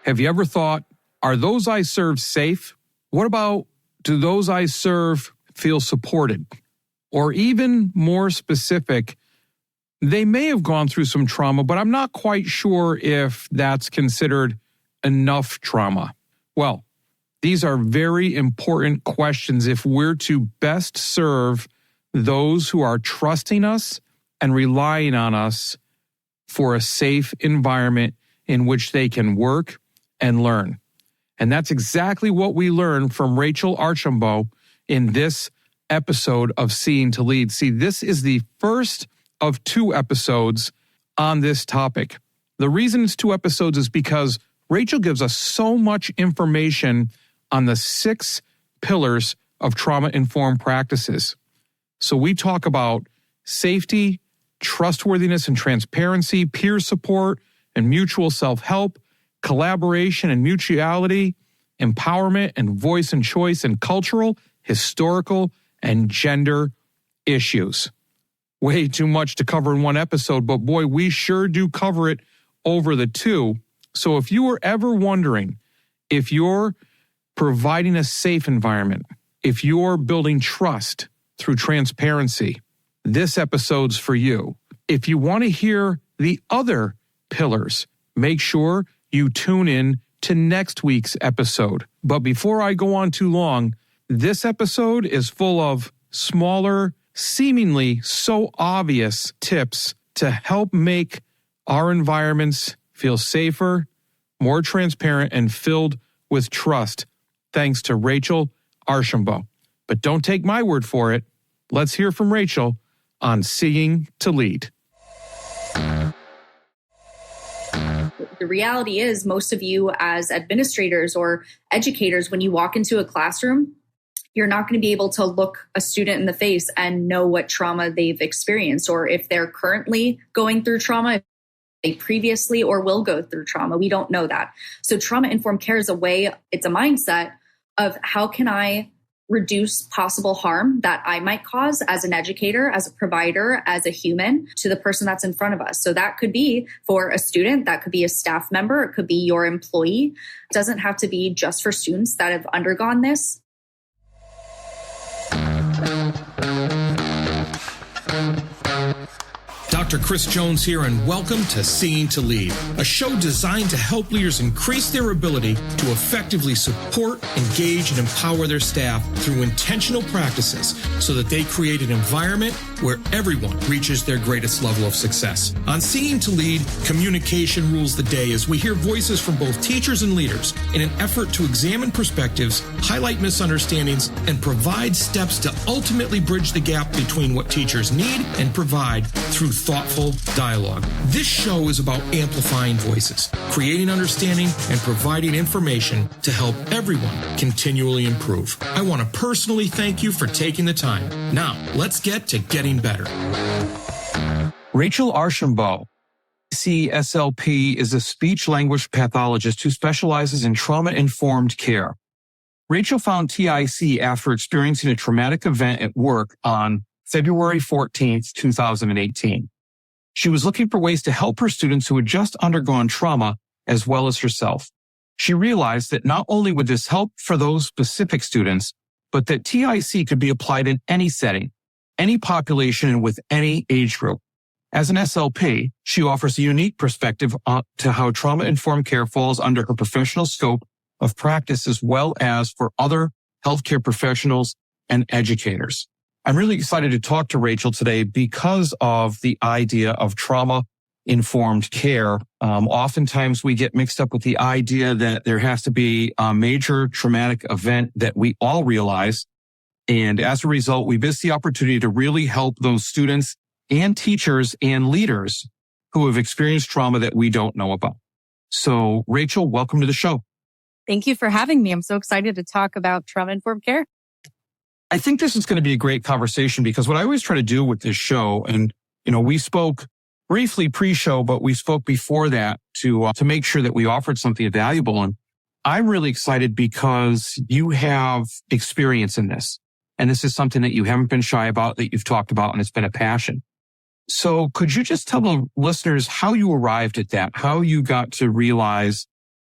Have you ever thought, are those I serve safe? What about, do those I serve feel supported? Or even more specific, they may have gone through some trauma, but I'm not quite sure if that's considered enough trauma. Well, these are very important questions if we're to best serve those who are trusting us and relying on us for a safe environment in which they can work and learn. And that's exactly what we learned from Rachel Archambault in this episode of Seeing to Lead. See, this is the first of 2 episodes on this topic. The reason it's 2 episodes is because Rachel gives us so much information on the 6 pillars of trauma-informed practices. So we talk about safety, trustworthiness and transparency, peer support and mutual self-help, collaboration and mutuality, empowerment and voice and choice, and cultural, historical, and gender issues. Way too much to cover in one episode, but boy, we sure do cover it over the 2. So if you were ever wondering if you're providing a safe environment, if you're building trust through transparency, this episode's for you. If you want to hear the other pillars, make sure you tune in to next week's episode. But before I go on too long, this episode is full of smaller, seemingly so obvious tips to help make our environments feel safer, more transparent, and filled with trust, thanks to Rachel Archambault. But don't take my word for it. Let's hear from Rachel on Seeing to Lead. The reality is most of you as administrators or educators, when you walk into a classroom, you're not going to be able to look a student in the face and know what trauma they've experienced, or if they're currently going through trauma, if they previously or will go through trauma. We don't know that. So trauma-informed care is it's a mindset of how can I reduce possible harm that I might cause as an educator, as a provider, as a human to the person that's in front of us. So that could be for a student, that could be a staff member, it could be your employee. It doesn't have to be just for students that have undergone this. Dr. Chris Jones here, and welcome to Seeing to Lead, a show designed to help leaders increase their ability to effectively support, engage, and empower their staff through intentional practices so that they create an environment where everyone reaches their greatest level of success. On Seeing to Lead, communication rules the day as we hear voices from both teachers and leaders in an effort to examine perspectives, highlight misunderstandings, and provide steps to ultimately bridge the gap between what teachers need and provide through thoughtful dialogue. This show is about amplifying voices, creating understanding, and providing information to help everyone continually improve. I want to personally thank you for taking the time. Now, let's get to getting better. Rachel Archambault, CCC-SLP, is a speech-language pathologist who specializes in trauma-informed care. Rachel found TIC after experiencing a traumatic event at work on February 14th, 2018. She was looking for ways to help her students who had just undergone trauma as well as herself. She realized that not only would this help for those specific students, but that TIC could be applied in any setting, any population, and with any age group. As an SLP, she offers a unique perspective to how trauma-informed care falls under her professional scope of practice, as well as for other healthcare professionals and educators. I'm really excited to talk to Rachel today because of the idea of trauma-informed care. Oftentimes we get mixed up with the idea that there has to be a major traumatic event that we all realize. And as a result, we miss the opportunity to really help those students and teachers and leaders who have experienced trauma that we don't know about. So, Rachel, welcome to the show. Thank you for having me. I'm so excited to talk about trauma-informed care. I think this is going to be a great conversation because what I always try to do with this show, and, we spoke briefly pre-show, but we spoke before that to make sure that we offered something valuable. And I'm really excited because you have experience in this. And this is something that you haven't been shy about, that you've talked about, and it's been a passion. So could you just tell the listeners how you arrived at that, how you got to realize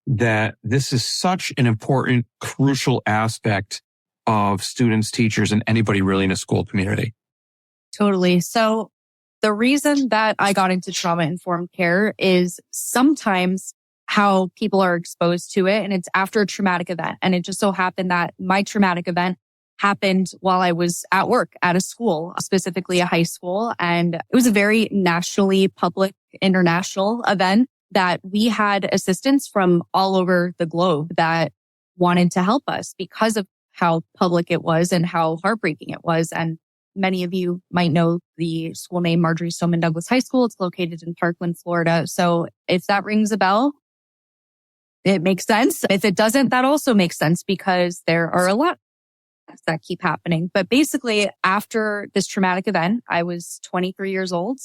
that this is such an important, crucial aspect of students, teachers, and anybody really in a school community. Totally. So the reason that I got into trauma-informed care is sometimes how people are exposed to it, and it's after a traumatic event. And it just so happened that my traumatic event happened while I was at work at a school, specifically a high school. And it was a very nationally public, international event that we had assistants from all over the globe that wanted to help us because of how public it was and how heartbreaking it was. And many of you might know the school name Marjorie Stoneman Douglas High School. It's located in Parkland, Florida. So if that rings a bell, it makes sense. If it doesn't, that also makes sense because there are a lot that keep happening. But basically, after this traumatic event, I was 25 years old.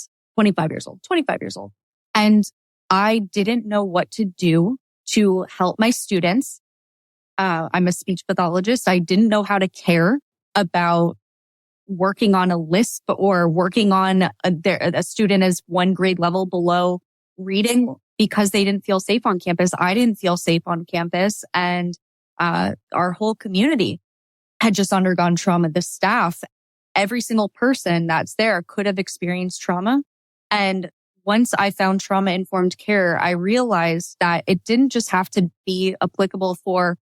And I didn't know what to do to help my students. I'm a speech pathologist. I didn't know how to care about working on a lisp or working on a student as one grade level below reading because they didn't feel safe on campus. I didn't feel safe on campus. And our whole community had just undergone trauma. The staff, every single person that's there could have experienced trauma. And once I found trauma-informed care, I realized that it didn't just have to be applicable for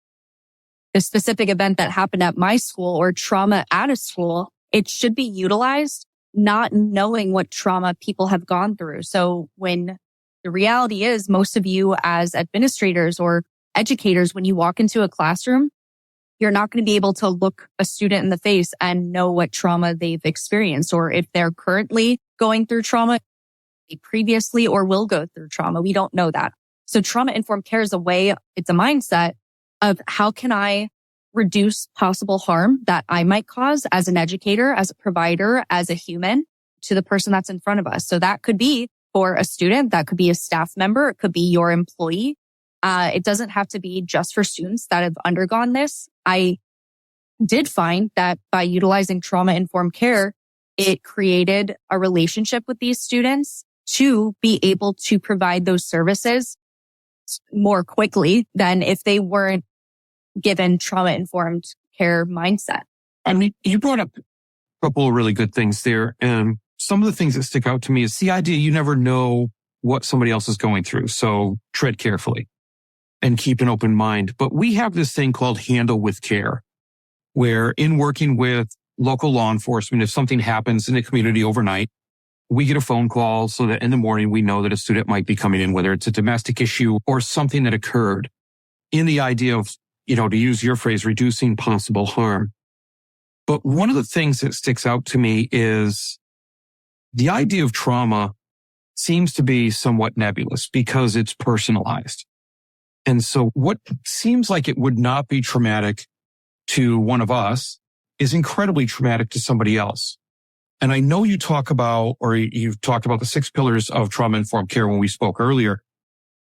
the specific event that happened at my school or trauma at a school. It should be utilized, not knowing what trauma people have gone through. So when the reality is most of you as administrators or educators, when you walk into a classroom, you're not going to be able to look a student in the face and know what trauma they've experienced or if they're currently going through trauma previously or will go through trauma. We don't know that. So trauma-informed care is it's a mindset of how can I reduce possible harm that I might cause as an educator, as a provider, as a human to the person that's in front of us. So that could be for a student, that could be a staff member, it could be your employee. It doesn't have to be just for students that have undergone this. I did find that by utilizing trauma-informed care, it created a relationship with these students to be able to provide those services more quickly than if they weren't given trauma-informed care mindset. I mean, you brought up a couple of really good things there. And some of the things that stick out to me is the idea you never know what somebody else is going through. So tread carefully and keep an open mind. But we have this thing called handle with care, where in working with local law enforcement, if something happens in the community overnight, we get a phone call so that in the morning we know that a student might be coming in, whether it's a domestic issue or something that occurred, in the idea of, to use your phrase, reducing possible harm. But one of the things that sticks out to me is the idea of trauma seems to be somewhat nebulous because it's personalized. And so what seems like it would not be traumatic to one of us is incredibly traumatic to somebody else. And I know you've talked about the 6 pillars of trauma-informed care when we spoke earlier.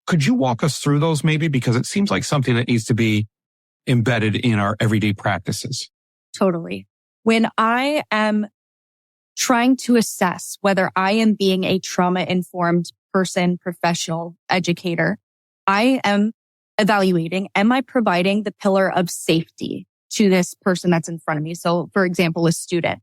Could you walk us through those maybe? Because it seems like something that needs to be embedded in our everyday practices. Totally. When I am trying to assess whether I am being a trauma-informed person, professional, educator, I am evaluating, am I providing the pillar of safety to this person that's in front of me? So, for example, a student.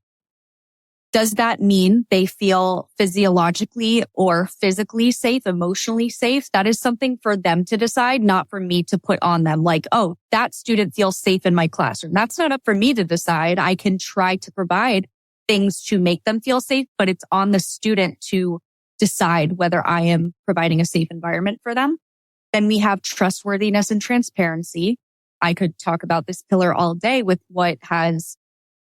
Does that mean they feel physiologically or physically safe, emotionally safe? That is something for them to decide, not for me to put on them. Like, oh, that student feels safe in my classroom. That's not up for me to decide. I can try to provide things to make them feel safe, but it's on the student to decide whether I am providing a safe environment for them. Then we have trustworthiness and transparency. I could talk about this pillar all day with what has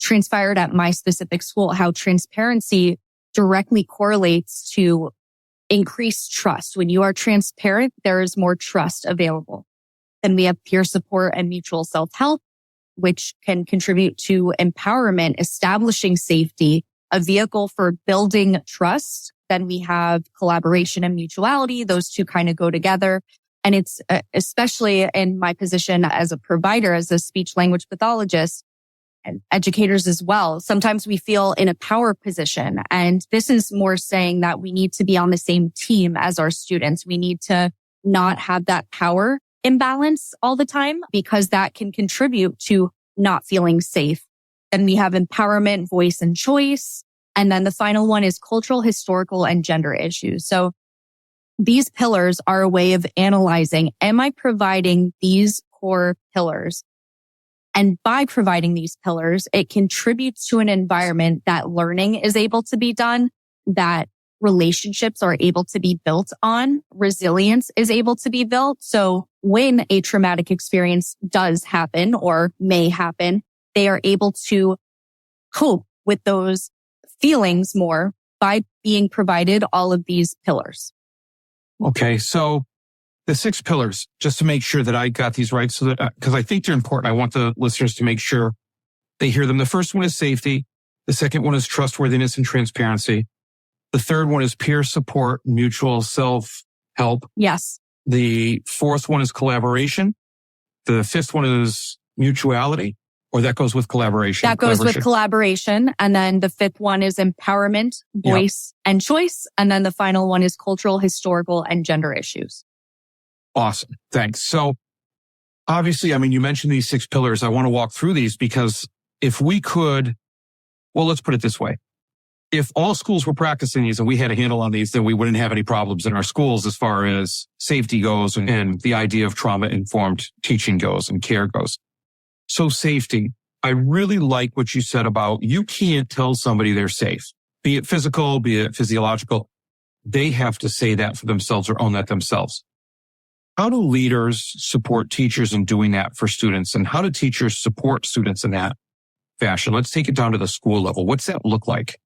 transpired at my specific school, how transparency directly correlates to increased trust. When you are transparent, there is more trust available. Then we have peer support and mutual self-help, which can contribute to empowerment, establishing safety, a vehicle for building trust. Then we have collaboration and mutuality. Those two kind of go together. And it's especially in my position as a provider, as a speech language pathologist, and educators as well. Sometimes we feel in a power position. And this is more saying that we need to be on the same team as our students. We need to not have that power imbalance all the time, because that can contribute to not feeling safe. And we have empowerment, voice, and choice. And then the final one is cultural, historical, and gender issues. So these pillars are a way of analyzing, am I providing these core pillars? And by providing these pillars, it contributes to an environment that learning is able to be done, that relationships are able to be built on, resilience is able to be built. So when a traumatic experience does happen or may happen, they are able to cope with those feelings more by being provided all of these pillars. Okay, so the 6 pillars, just to make sure that I got these right, so that because I think they're important. I want the listeners to make sure they hear them. The first one is safety. The second one is trustworthiness and transparency. The third one is peer support, mutual self-help. Yes. The fourth one is collaboration. The fifth one is mutuality, or that goes with collaboration. That goes with collaboration. And then the fifth one is empowerment, voice, and choice. And then the final one is cultural, historical, and gender issues. Awesome. Thanks. So obviously, I mean, you mentioned these 6 pillars. I want to walk through these because if we could, well, let's put it this way. If all schools were practicing these and we had a handle on these, then we wouldn't have any problems in our schools as far as safety goes and the idea of trauma-informed teaching goes and care goes. So safety, I really like what you said about you can't tell somebody they're safe, be it physical, be it physiological. They have to say that for themselves or own that themselves. How do leaders support teachers in doing that for students? And how do teachers support students in that fashion? Let's take it down to the school level. What's that look like?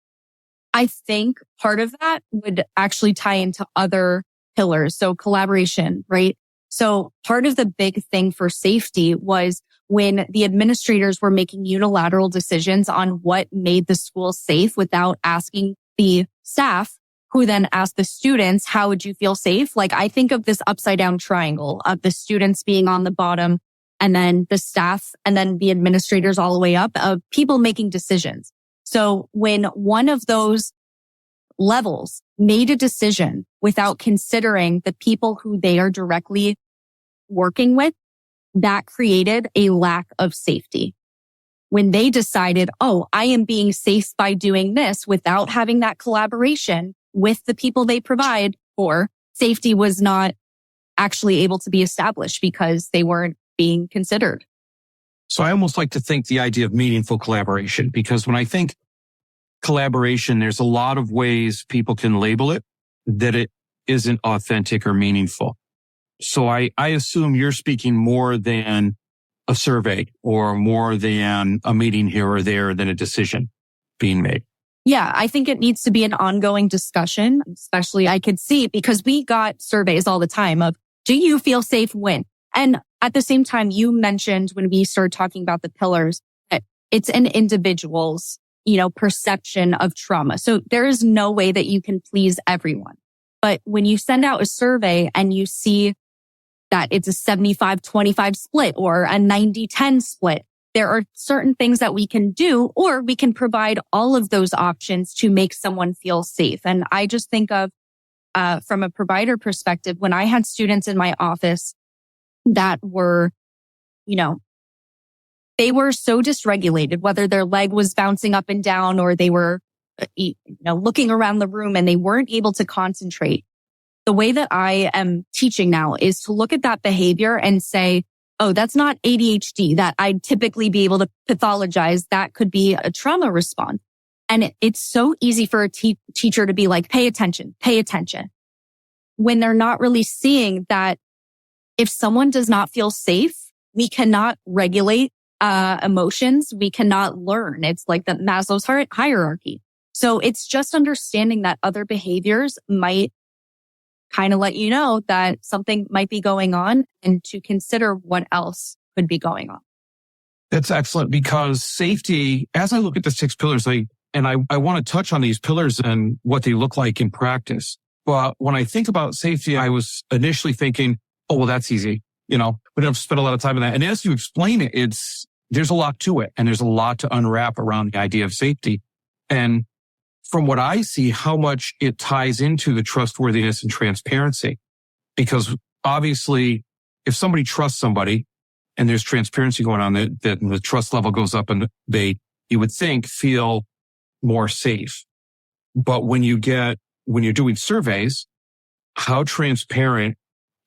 I think part of that would actually tie into other pillars. So collaboration, right? So part of the big thing for safety was when the administrators were making unilateral decisions on what made the school safe without asking the staff, who then asked the students, how would you feel safe? Like I think of this upside down triangle of the students being on the bottom and then the staff and then the administrators all the way up of people making decisions. So when one of those levels made a decision without considering the people who they are directly working with, that created a lack of safety. When they decided, oh, I am being safe by doing this without having that collaboration with the people they provide for, safety was not actually able to be established because they weren't being considered. So I almost like to think the idea of meaningful collaboration, because when I think collaboration, there's a lot of ways people can label it that it isn't authentic or meaningful. So I assume you're speaking more than a survey or more than a meeting here or there than a decision being made. Yeah, I think it needs to be an ongoing discussion, especially I could see because we got surveys all the time of, do you feel safe when? And at the same time, you mentioned when we started talking about the pillars, that it's an individual's, perception of trauma. So there is no way that you can please everyone. But when you send out a survey and you see that it's a 75-25 split or a 90-10 split, there are certain things that we can do, or we can provide all of those options to make someone feel safe. And I just think of, from a provider perspective, when I had students in my office that were, they were so dysregulated, whether their leg was bouncing up and down or they were, looking around the room and they weren't able to concentrate. The way that I am teaching now is to look at that behavior and say, oh, that's not ADHD that I'd typically be able to pathologize. That could be a trauma response. And it's so easy for a teacher to be like, pay attention, when they're not really seeing that if someone does not feel safe, we cannot regulate emotions. We cannot learn. It's like the Maslow's hierarchy. So it's just understanding that other behaviors might kind of let you know that something might be going on and to consider what else could be going on. That's excellent, because safety, as I look at the 6 pillars, I want to touch on these pillars and what they look like in practice. But when I think about safety, I was initially thinking, oh, well, that's easy. We don't have to spend a lot of time on that. And as you explain it, there's a lot to it, and there's a lot to unwrap around the idea of safety. And from what I see, how much it ties into the trustworthiness and transparency, because obviously if somebody trusts somebody and there's transparency going on, that the trust level goes up and you would think, feel more safe. But when you're doing surveys, how transparent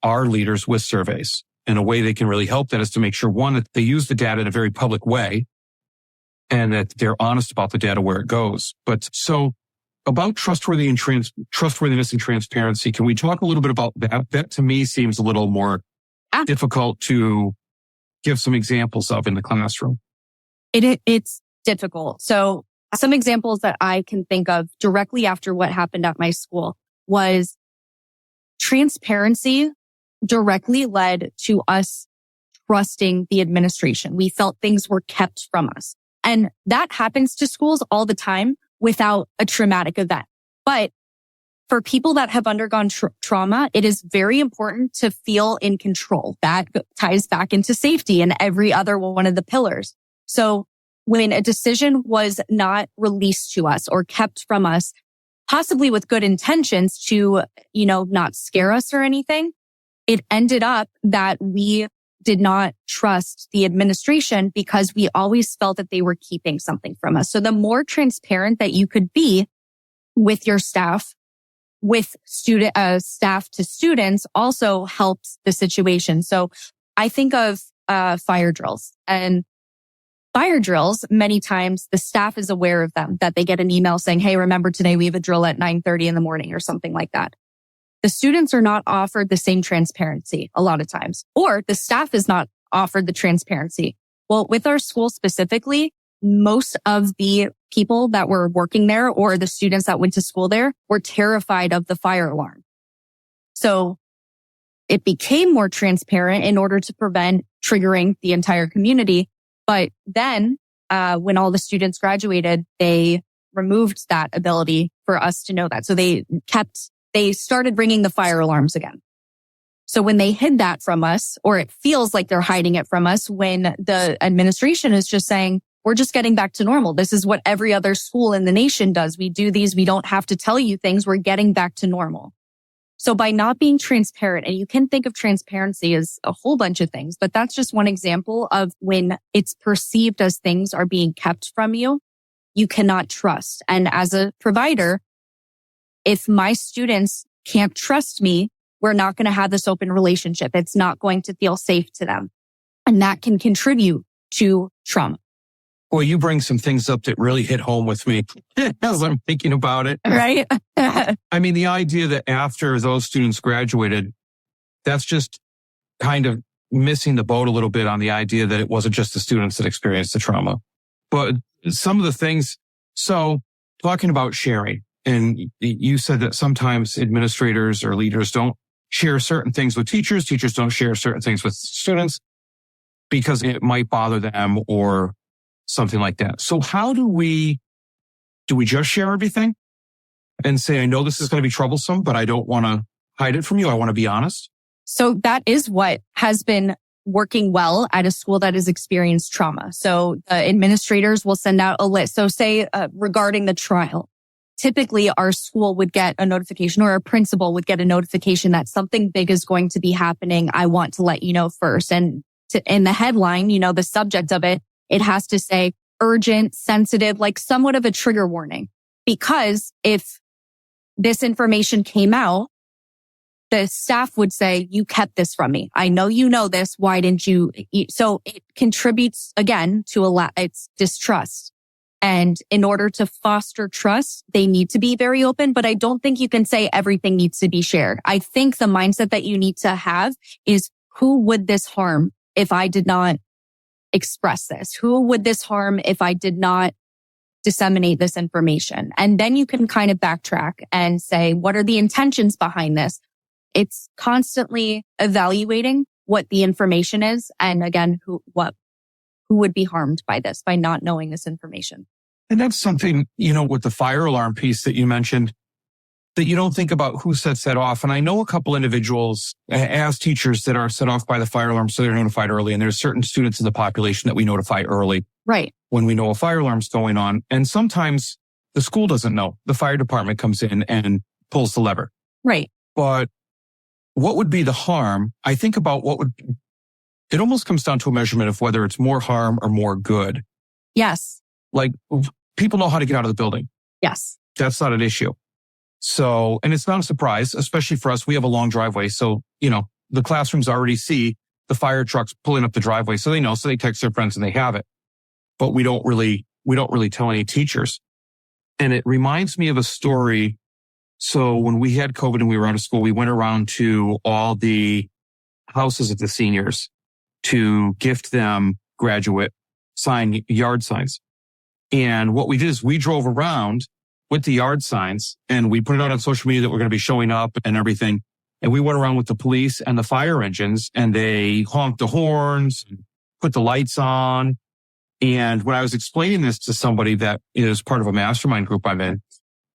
are leaders with surveys? And a way they can really help that is to make sure, one, that they use the data in a very public way and that they're honest about the data where it goes. But so about trustworthiness and transparency, can we talk a little bit about that? That to me seems a little more difficult to give some examples of in the classroom. It's difficult. So some examples that I can think of directly after what happened at my school was transparency directly led to us trusting the administration. We felt things were kept from us. And that happens to schools all the time without a traumatic event. But for people that have undergone trauma, it is very important to feel in control. That ties back into safety and every other one of the pillars. So when a decision was not released to us or kept from us, possibly with good intentions to, not scare us or anything, it ended up that we did not trust the administration because we always felt that they were keeping something from us. So the more transparent that you could be with your staff, with staff to students also helps the situation. So I think of fire drills, and fire drills, many times the staff is aware of them, that they get an email saying, hey, remember today we have a drill at 9:30 in the morning or something like that. The students are not offered the same transparency a lot of times, or the staff is not offered the transparency. Well, with our school specifically, most of the people that were working there or the students that went to school there were terrified of the fire alarm. So it became more transparent in order to prevent triggering the entire community. But then when all the students graduated, they removed that ability for us to know that. So they started ringing the fire alarms again. So when they hid that from us, or it feels like they're hiding it from us, when the administration is just saying, we're just getting back to normal. This is what every other school in the nation does. We do these. We don't have to tell you things. We're getting back to normal. So by not being transparent, and you can think of transparency as a whole bunch of things, but that's just one example of when it's perceived as things are being kept from you, you cannot trust. And as a provider, if my students can't trust me, we're not going to have this open relationship. It's not going to feel safe to them. And that can contribute to trauma. Well, you bring some things up that really hit home with me as I'm thinking about it. Right? I mean, the idea that after those students graduated, that's just kind of missing the boat a little bit on the idea that it wasn't just the students that experienced the trauma. But some of the things, so talking about sharing, and you said that sometimes administrators or leaders don't share certain things with teachers. Teachers don't share certain things with students because it might bother them or something like that. So how do we just share everything and say, I know this is going to be troublesome, but I don't want to hide it from you. I want to be honest. So that is what has been working well at a school that has experienced trauma. So administrators will send out a list. So say regarding the trial, typically our school would get a notification, or our principal would get a notification that something big is going to be happening. I want to let you know first. And in the headline, the subject of it, it has to say urgent, sensitive, like somewhat of a trigger warning. Because if this information came out, the staff would say, you kept this from me. I know you know this. Why didn't you? So it contributes again to it's distrust. And in order to foster trust, they need to be very open, but I don't think you can say everything needs to be shared. I think the mindset that you need to have is, who would this harm if I did not express this? Who would this harm if I did not disseminate this information? And then you can kind of backtrack and say, what are the intentions behind this? It's constantly evaluating what the information is. And again, who would be harmed by this, by not knowing this information. And that's something, with the fire alarm piece that you mentioned, that you don't think about who sets that off. And I know a couple individuals as teachers that are set off by the fire alarm, so they're notified early. And there's certain students in the population that we notify early. Right. When we know a fire alarm's going on. And sometimes the school doesn't know. The fire department comes in and pulls the lever. Right. But what would be the harm? I think about it almost comes down to a measurement of whether it's more harm or more good. Yes. Like people know how to get out of the building. Yes. That's not an issue. So, and it's not a surprise, especially for us. We have a long driveway. So, the classrooms already see the fire trucks pulling up the driveway. So they know, so they text their friends and they have it. But we don't really tell any teachers. And it reminds me of a story. So when we had COVID and we were out of school, we went around to all the houses of the seniors to gift them graduate yard signs. And what we did is we drove around with the yard signs and we put it out on social media that we're going to be showing up and everything. And we went around with the police and the fire engines and they honked the horns, put the lights on. And when I was explaining this to somebody that is part of a mastermind group I'm in,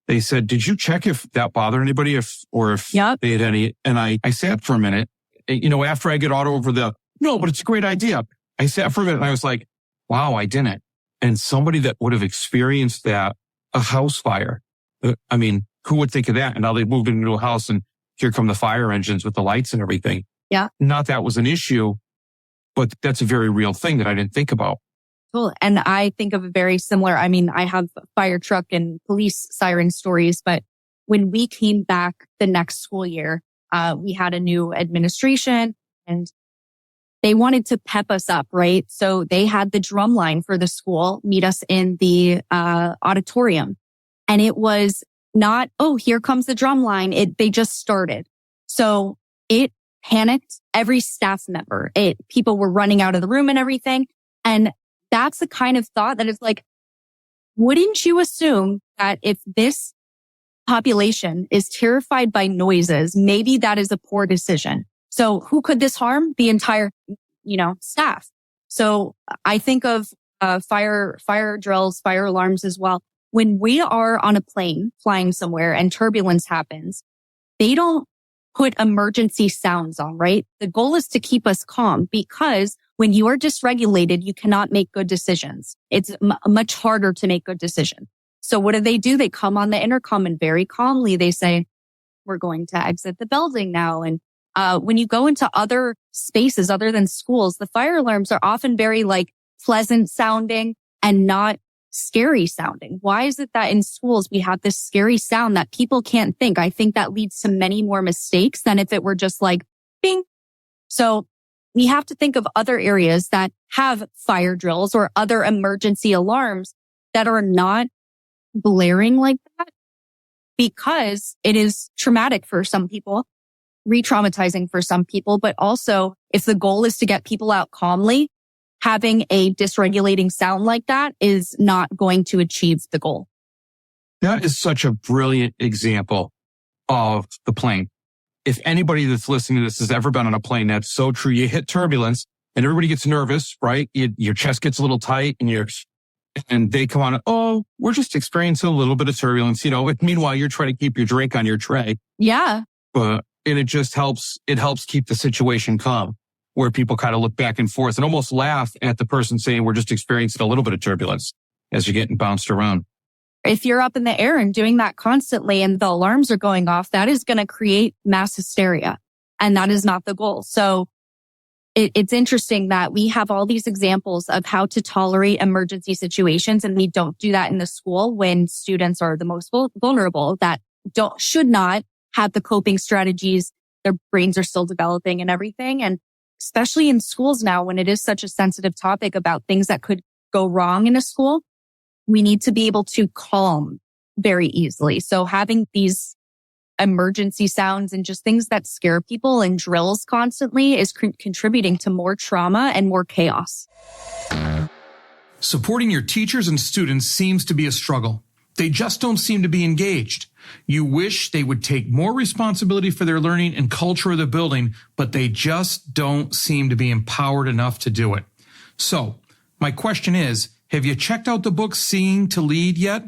they said, did you check if that bothered anybody if Yep. they had any? And I sat for a minute, after I get all over no, but it's a great idea. I sat for a minute and I was like, wow, I didn't. And somebody that would have experienced that, a house fire, who would think of that? And now they moved into a house and here come the fire engines with the lights and everything. Yeah. Not that was an issue, but that's a very real thing that I didn't think about. Cool. And I think of a very similar, I have fire truck and police siren stories, but when we came back the next school year, we had a new administration and they wanted to pep us up, right? So they had the drum line for the school meet us in the auditorium. And it was not, oh, here comes the drum line. They just started. So it panicked every staff member. People were running out of the room and everything. And that's the kind of thought that is like, wouldn't you assume that if this population is terrified by noises, maybe that is a poor decision? So who could this harm? The entire, staff. So I think of fire drills, fire alarms as well. When we are on a plane flying somewhere and turbulence happens, they don't put emergency sounds on, right? The goal is to keep us calm because when you are dysregulated, you cannot make good decisions. It's much harder to make good decisions. So what do? They come on the intercom and very calmly they say, we're going to exit the building now. And when you go into other spaces other than schools, the fire alarms are often very pleasant sounding and not scary sounding. Why is it that in schools we have this scary sound that people can't think? I think that leads to many more mistakes than if it were just bing. So we have to think of other areas that have fire drills or other emergency alarms that are not blaring like that because it is traumatic for some people, re-traumatizing for some people, but also if the goal is to get people out calmly, having a dysregulating sound like that is not going to achieve the goal. That is such a brilliant example of the plane. If anybody that's listening to this has ever been on a plane, that's so true. You hit turbulence and everybody gets nervous, right? Your chest gets a little tight and they come on, oh, we're just experiencing a little bit of turbulence, meanwhile you're trying to keep your drink on your tray. Yeah. And it just helps keep the situation calm, where people kind of look back and forth and almost laugh at the person saying we're just experiencing a little bit of turbulence as you're getting bounced around. If you're up in the air and doing that constantly and the alarms are going off, that is going to create mass hysteria. And that is not the goal. So it's interesting that we have all these examples of how to tolerate emergency situations. And we don't do that in the school when students are the most vulnerable that should not have the coping strategies. Their brains are still developing and everything. And especially in schools now, when it is such a sensitive topic about things that could go wrong in a school, we need to be able to calm very easily. So having these emergency sounds and just things that scare people and drills constantly is contributing to more trauma and more chaos. Supporting your teachers and students seems to be a struggle. They just don't seem to be engaged. You wish they would take more responsibility for their learning and culture of the building, but they just don't seem to be empowered enough to do it. So, my question is, have you checked out the book Seeing to Lead yet?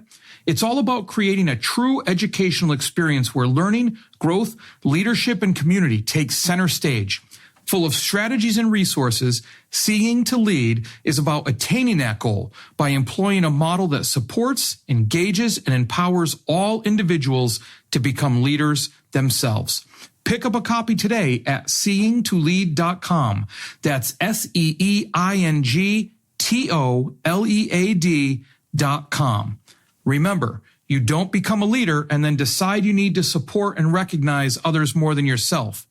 It's all about creating a true educational experience where learning, growth, leadership, and community take center stage. Full of strategies and resources, Seeing to Lead is about attaining that goal by employing a model that supports, engages, and empowers all individuals to become leaders themselves. Pick up a copy today at seeingtolead.com. That's SEEINGTOLEAD.com. Remember, you don't become a leader and then decide you need to support and recognize others more than yourself.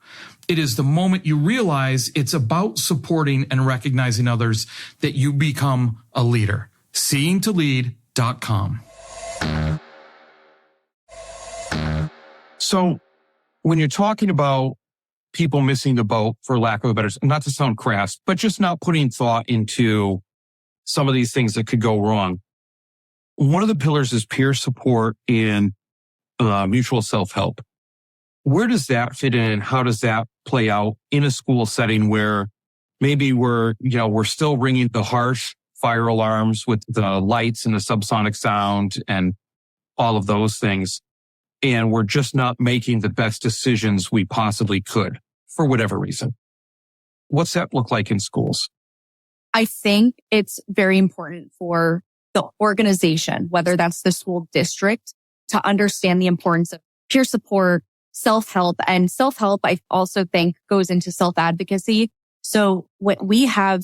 It is the moment you realize it's about supporting and recognizing others that you become a leader. seeingtolead.com. So when you're talking about people missing the boat, for lack of a better, not to sound crass, but just not putting thought into some of these things that could go wrong. One of the pillars is peer support and mutual self-help. Where does that fit in? How does that play out in a school setting where maybe we're still ringing the harsh fire alarms with the lights and the subsonic sound and all of those things, and we're just not making the best decisions we possibly could for whatever reason? What's that look like in schools? I think it's very important for the organization, whether that's the school district, to understand the importance of peer support, self-help. And self-help, I also think, goes into self-advocacy. So what we have,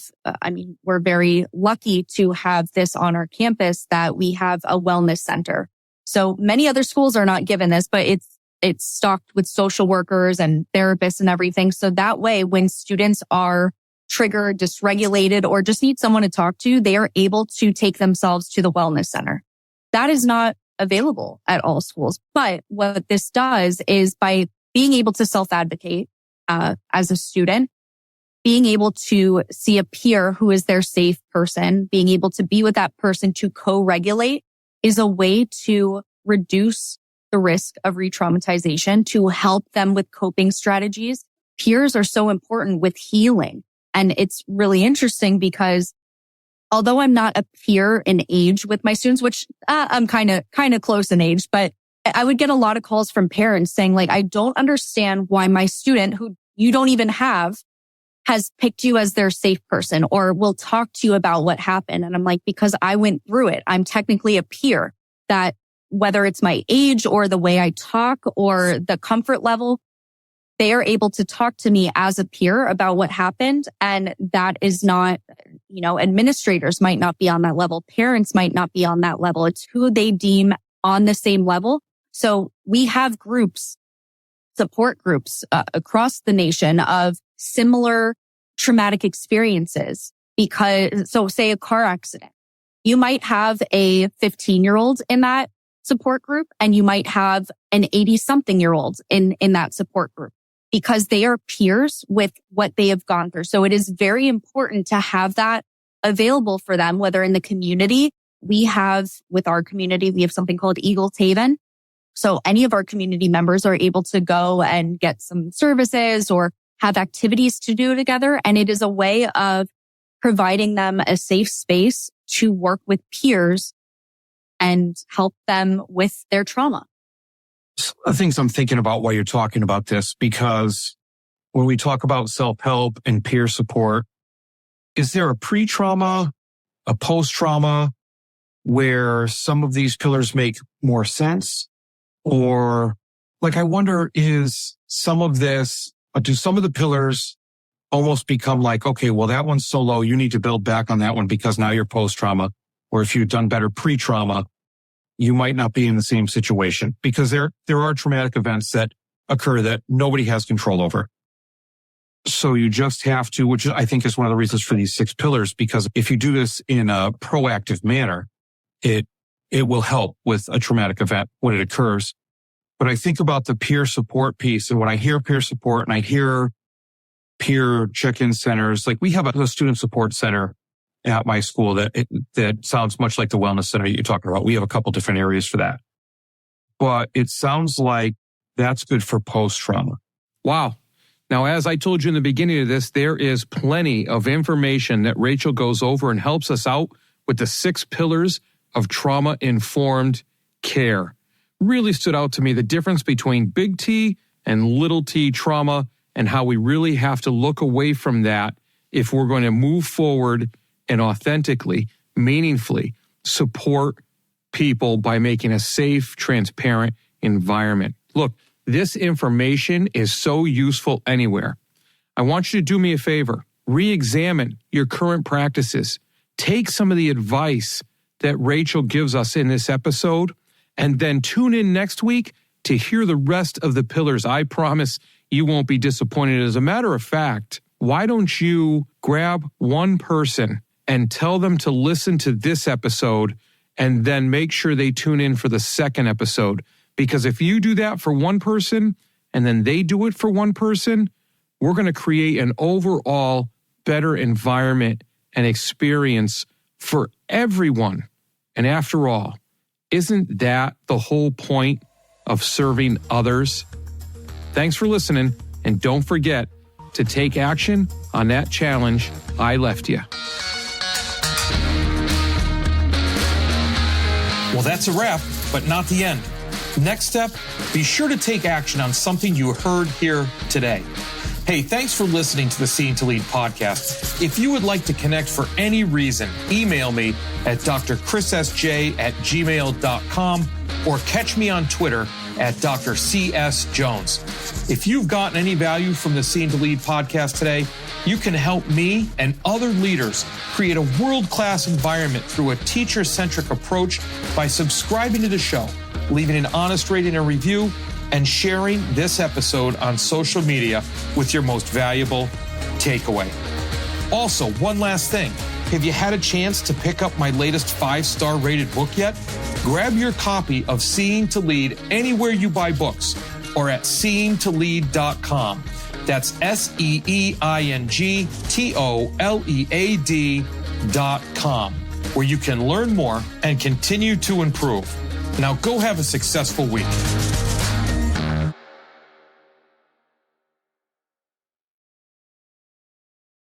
we're very lucky to have this on our campus, that we have a wellness center. So many other schools are not given this, but it's stocked with social workers and therapists and everything. So that way, when students are triggered, dysregulated, or just need someone to talk to, they are able to take themselves to the wellness center. That is not available at all schools. But what this does is, by being able to self-advocate as a student, being able to see a peer who is their safe person, being able to be with that person to co-regulate, is a way to reduce the risk of re-traumatization, to help them with coping strategies. Peers are so important with healing. And it's really interesting because although I'm not a peer in age with my students, which I'm kind of close in age, but I would get a lot of calls from parents saying, like, I don't understand why my student, who you don't even have, has picked you as their safe person or will talk to you about what happened. And I'm like, because I went through it. I'm technically a peer, that whether it's my age or the way I talk or the comfort level, they are able to talk to me as a peer about what happened. And that is not, administrators might not be on that level. Parents might not be on that level. It's who they deem on the same level. So we have groups, support groups across the nation of similar traumatic experiences. So say a car accident, you might have a 15-year-old in that support group, and you might have an 80-something-year-old in that support group, because they are peers with what they have gone through. So it is very important to have that available for them, whether in the community. With our community, we have something called Eagles Haven. So any of our community members are able to go and get some services or have activities to do together. And it is a way of providing them a safe space to work with peers and help them with their trauma. The things I'm thinking about while you're talking about this, because when we talk about self-help and peer support, is there a pre-trauma, a post-trauma, where some of these pillars make more sense? Or, I wonder, is some of this, do some of the pillars almost become like, okay, well, that one's so low, you need to build back on that one because now you're post-trauma. Or if you've done better pre-trauma, you might not be in the same situation, because there are traumatic events that occur that nobody has control over. So you just have to, which I think is one of the reasons for these 6 pillars, because if you do this in a proactive manner, it will help with a traumatic event when it occurs. But I think about the peer support piece, and when I hear peer support and I hear peer check-in centers, like we have a student support center at my school that sounds much like the wellness center you're talking about. We have a couple different areas for that. But it sounds like that's good for post-trauma. Wow. Now, as I told you in the beginning of this, there is plenty of information that Rachel goes over and helps us out with the 6 pillars of trauma-informed care. Really stood out to me the difference between big T and little t trauma, and how we really have to look away from that if we're going to move forward and authentically, meaningfully support people by making a safe, transparent environment. Look, This information is so useful anywhere. I want you to do me a favor. Re-examine your current practices. Take some of the advice that Rachel gives us in this episode, and then tune in next week to hear the rest of the pillars. I promise you won't be disappointed. As a matter of fact, why don't you grab one person and tell them to listen to this episode and then make sure they tune in for the second episode? Because if you do that for one person and then they do it for one person, we're going to create an overall better environment and experience for everyone. And after all, isn't that the whole point of serving others? Thanks for listening, and don't forget to take action on that challenge I left you. Well, that's a wrap, but not the end. Next step, be sure to take action on something you heard here today. Hey, thanks for listening to the Seeing to Lead podcast. If you would like to connect for any reason, email me at drchrisSJ@gmail.com or catch me on Twitter at Dr. C.S. Jones. If you've gotten any value from the Seeing to Lead podcast today, you can help me and other leaders create a world-class environment through a teacher-centric approach by subscribing to the show, leaving an honest rating and review, and sharing this episode on social media with your most valuable takeaway. Also, one last thing. Have you had a chance to pick up my latest 5-star rated book yet? Grab your copy of Seeing to Lead anywhere you buy books or at seeingtolead.com. That's seeingtolead.com, where you can learn more and continue to improve. Now go have a successful week.